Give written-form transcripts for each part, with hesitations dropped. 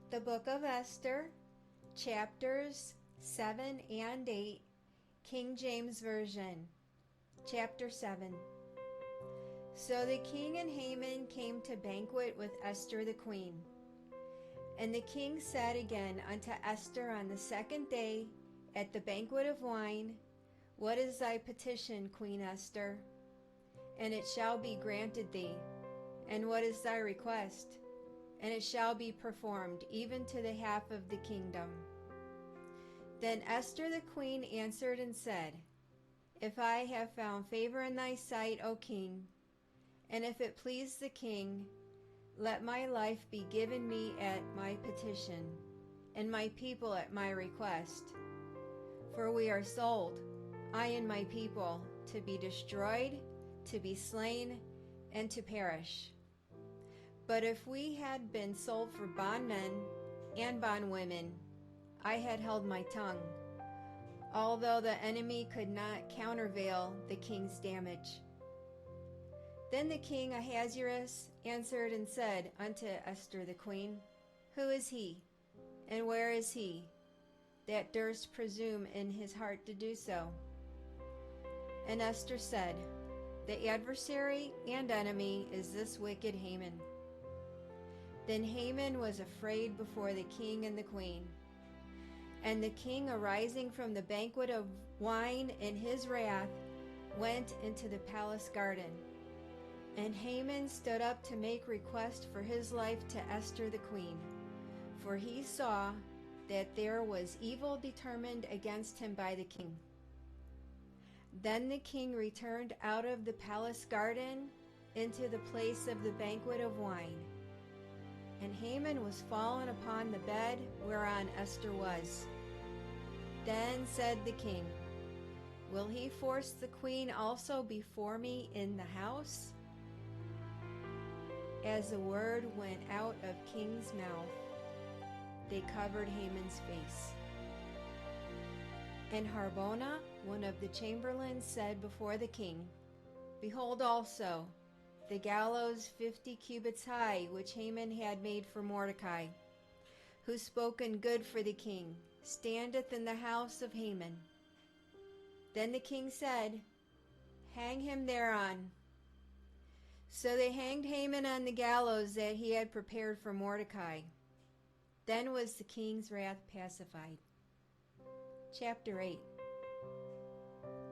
The Book of Esther, chapters 7 and 8, King James Version. Chapter 7. So the king and Haman came to banquet with Esther the queen. And the king said again unto Esther on the second day at the banquet of wine, What is thy petition, Queen Esther? And it shall be granted thee. And what is thy request? And it shall be performed, even to the half of the kingdom. Then Esther the queen answered and said, If I have found favor in thy sight, O king, and if it please the king, let my life be given me at my petition, and my people at my request. For we are sold, I and my people, to be destroyed, to be slain, and to perish. But if we had been sold for bondmen and bondwomen, I had held my tongue, although the enemy could not countervail the king's damage. Then the king Ahasuerus answered and said unto Esther the queen, Who is he, and where is he, that durst presume in his heart to do so? And Esther said, The adversary and enemy is this wicked Haman. Then Haman was afraid before the king and the queen. And the king, arising from the banquet of wine in his wrath, went into the palace garden. And Haman stood up to make request for his life to Esther the queen, for he saw that there was evil determined against him by the king. Then the king returned out of the palace garden into the place of the banquet of wine. And Haman was fallen upon the bed whereon Esther was. Then said the king, Will he force the queen also before me in the house? As the word went out of king's mouth, they covered Haman's face. And Harbona, one of the chamberlains, said before the king, Behold also, the gallows 50 cubits high, which Haman had made for Mordecai, who spoken good for the king, standeth in the house of Haman. Then the king said, Hang him thereon. So they hanged Haman on the gallows that he had prepared for Mordecai. Then was the king's wrath pacified. Chapter 8.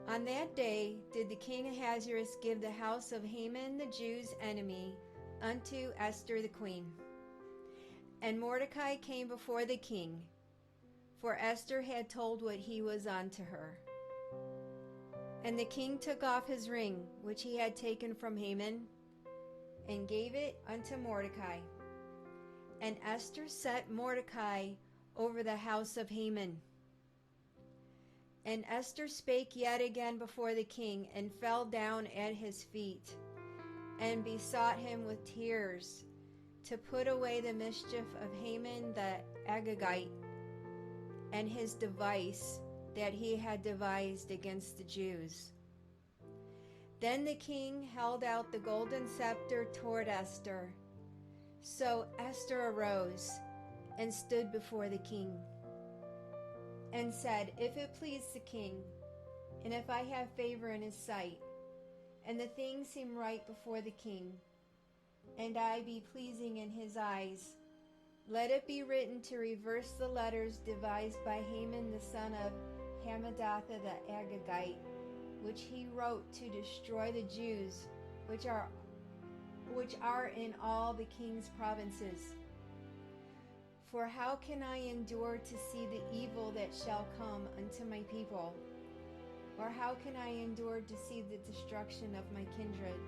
On that day did the king Ahasuerus give the house of Haman the Jew's enemy unto Esther the queen. And Mordecai came before the king, for Esther had told what he was unto her. And the king took off his ring, which he had taken from Haman, and gave it unto Mordecai. And Esther set Mordecai over the house of Haman. And Esther spake yet again before the king, and fell down at his feet, and besought him with tears to put away the mischief of Haman the Agagite, and his device that he had devised against the Jews. Then the king held out the golden scepter toward Esther. So Esther arose and stood before the king, and said, If it please the king, and if I have favor in his sight, and the thing seem right before the king, and I be pleasing in his eyes, let it be written to reverse the letters devised by Haman the son of Hammedatha the Agagite, which he wrote to destroy the Jews, which are in all the king's provinces. For how can I endure to see the evil that shall come unto my people? Or how can I endure to see the destruction of my kindred?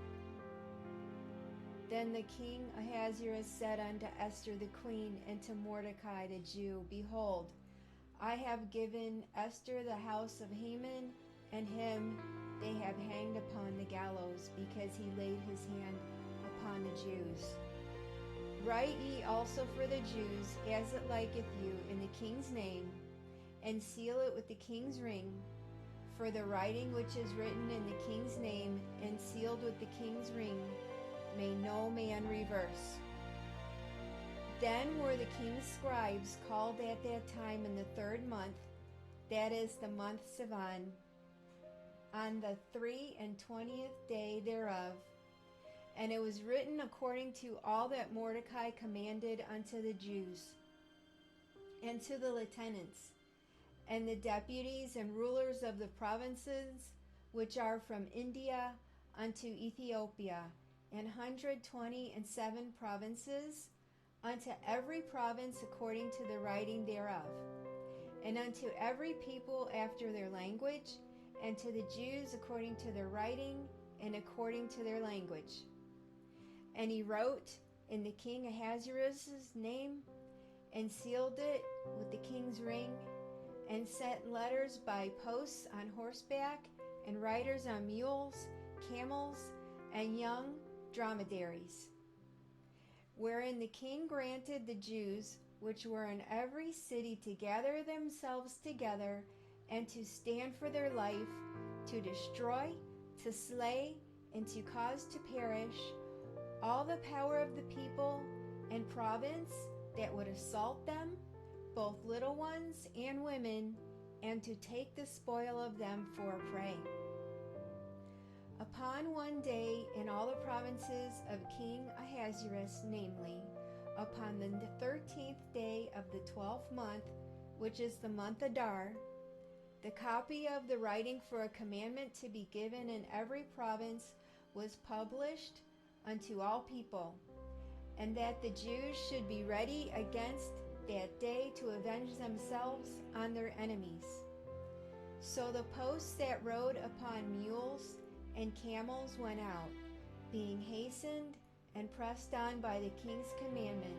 Then the king Ahasuerus said unto Esther the queen and to Mordecai the Jew, Behold, I have given Esther the house of Haman, and him they have hanged upon the gallows, because he laid his hand upon the Jews. Write ye also for the Jews, as it liketh you, in the king's name, and seal it with the king's ring. For the writing which is written in the king's name, and sealed with the king's ring, may no man reverse. Then were the king's scribes called at that time in the 3rd month, that is the month Sivan, on the 23rd day thereof. And it was written according to all that Mordecai commanded unto the Jews, and to the lieutenants, and the deputies and rulers of the provinces which are from India unto Ethiopia, and 127 provinces, unto every province according to the writing thereof, and unto every people after their language, and to the Jews according to their writing, and according to their language. And he wrote in the king Ahasuerus' name, and sealed it with the king's ring, and sent letters by posts on horseback, and riders on mules, camels, and young dromedaries, wherein the king granted the Jews which were in every city to gather themselves together, and to stand for their life, to destroy, to slay, and to cause to perish all the power of the people and province that would assault them, both little ones and women, and to take the spoil of them for a prey. Upon one day in all the provinces of King Ahasuerus, namely, upon the 13th day of the 12th month, which is the month Adar, the copy of the writing for a commandment to be given in every province was published unto all people, and that the Jews should be ready against that day to avenge themselves on their enemies. So the posts that rode upon mules and camels went out, being hastened and pressed on by the king's commandment.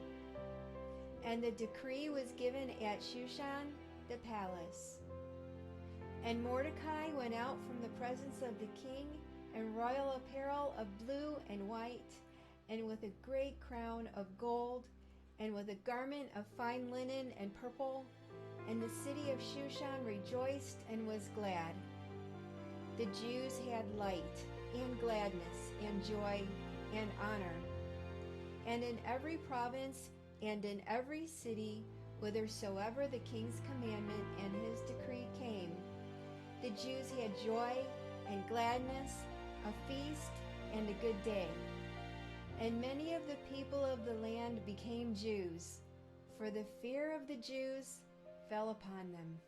And the decree was given at Shushan the palace. And Mordecai went out from the presence of the king in royal apparel of blue and white, and with a great crown of gold, and with a garment of fine linen and purple. And the city of Shushan rejoiced and was glad. The Jews had light and gladness and joy and honor. And in every province and in every city, whithersoever the king's commandment and his decree came, the Jews had joy and gladness, a feast and a good day. And many of the people of the land became Jews, for the fear of the Jews fell upon them.